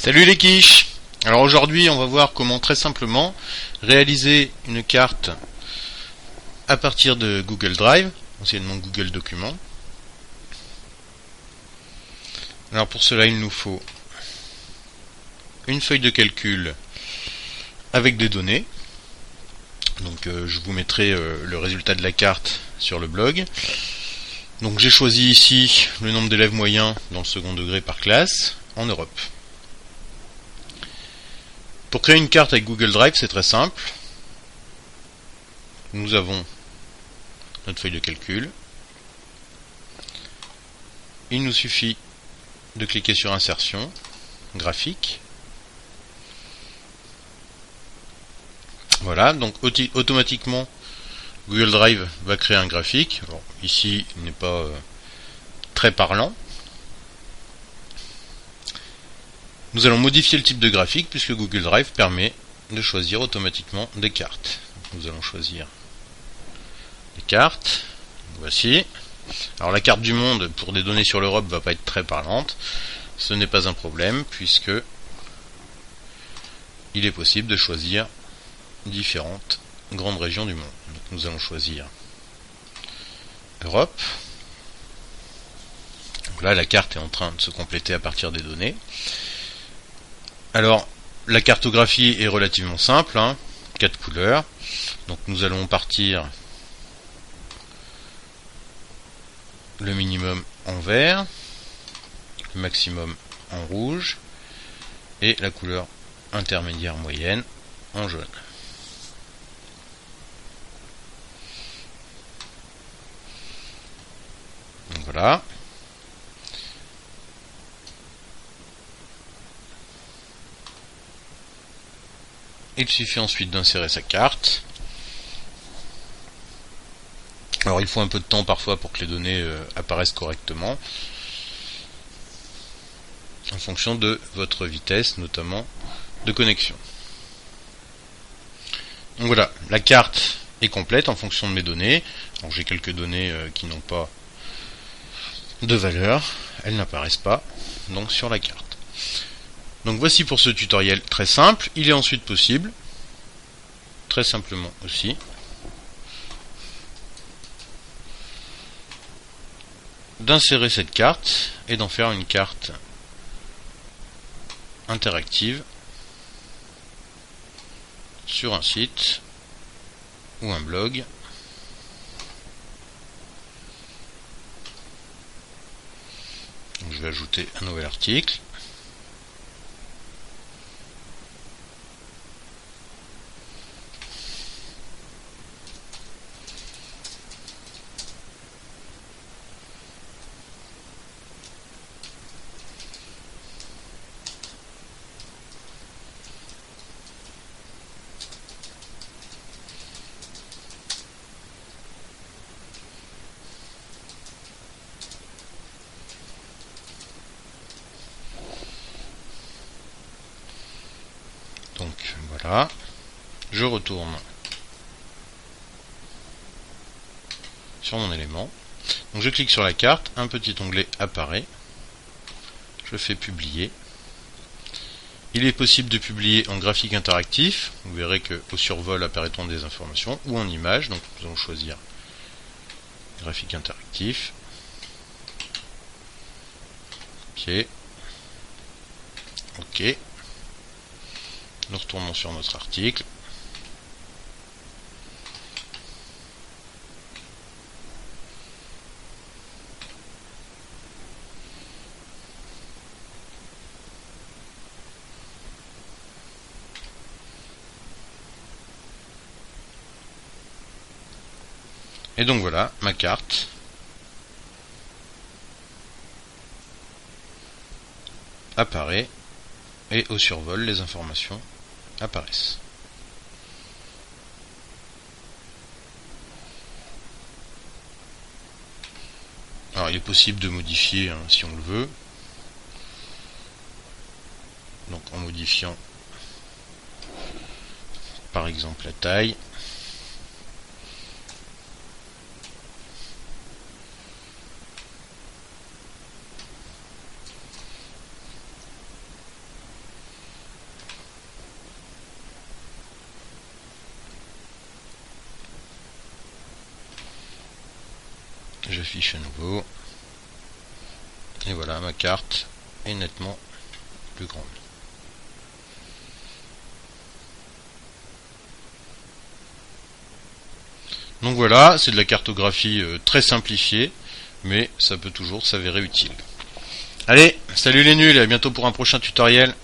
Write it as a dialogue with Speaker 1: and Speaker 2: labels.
Speaker 1: Salut les quiches. Alors aujourd'hui on va voir comment très simplement réaliser une carte à partir de Google Drive, anciennement Google Documents. Alors pour cela il nous faut une feuille de calcul avec des données. Donc je vous mettrai le résultat de la carte sur le blog. Donc j'ai choisi ici le nombre d'élèves moyens dans le second degré par classe en Europe. Pour créer une carte avec Google Drive, c'est très simple. Nous avons notre feuille de calcul. Il nous suffit de cliquer sur Insertion, Graphique. Voilà, donc automatiquement Google Drive va créer un graphique. Bon, ici, il n'est pas très parlant. Nous allons modifier le type de graphique puisque Google Drive permet de choisir automatiquement des cartes. Donc, nous allons choisir les cartes. Voici. Alors la carte du monde pour des données sur l'Europe va pas être très parlante. Ce n'est pas un problème puisque il est possible de choisir différentes grandes régions du monde. Donc nous allons choisir Europe. Donc là la carte est en train de se compléter à partir des données. Alors la cartographie est relativement simple, 4 couleurs. Donc nous allons partir le minimum en vert, le maximum en rouge et la couleur intermédiaire moyenne en jaune. Donc voilà. Il suffit ensuite d'insérer sa carte. Alors il faut un peu de temps parfois pour que les données apparaissent correctement, en fonction de votre vitesse, notamment de connexion. Donc voilà, la carte est complète en fonction de mes données. Alors j'ai quelques données qui n'ont pas de valeur, elles n'apparaissent pas donc sur la carte. Donc voici pour ce tutoriel très simple. Il est ensuite possible, très simplement aussi, d'insérer cette carte et d'en faire une carte interactive sur un site ou un blog. Donc je vais ajouter un nouvel article. Donc voilà, je retourne sur mon élément. Donc je clique sur la carte, un petit onglet apparaît. Je fais publier. Il est possible de publier en graphique interactif. Vous verrez qu'au survol apparaîtront des informations, ou en image. Donc nous allons choisir graphique interactif. Ok. Ok. Nous retournons sur notre article. Et donc voilà, ma carte apparaît et au survol les informations apparaissent. Alors il est possible de modifier si on le veut. Donc en modifiant par exemple la taille. J'affiche à nouveau. Et voilà, ma carte est nettement plus grande. Donc voilà, c'est de la cartographie très simplifiée, mais ça peut toujours s'avérer utile. Allez, salut les nuls et à bientôt pour un prochain tutoriel.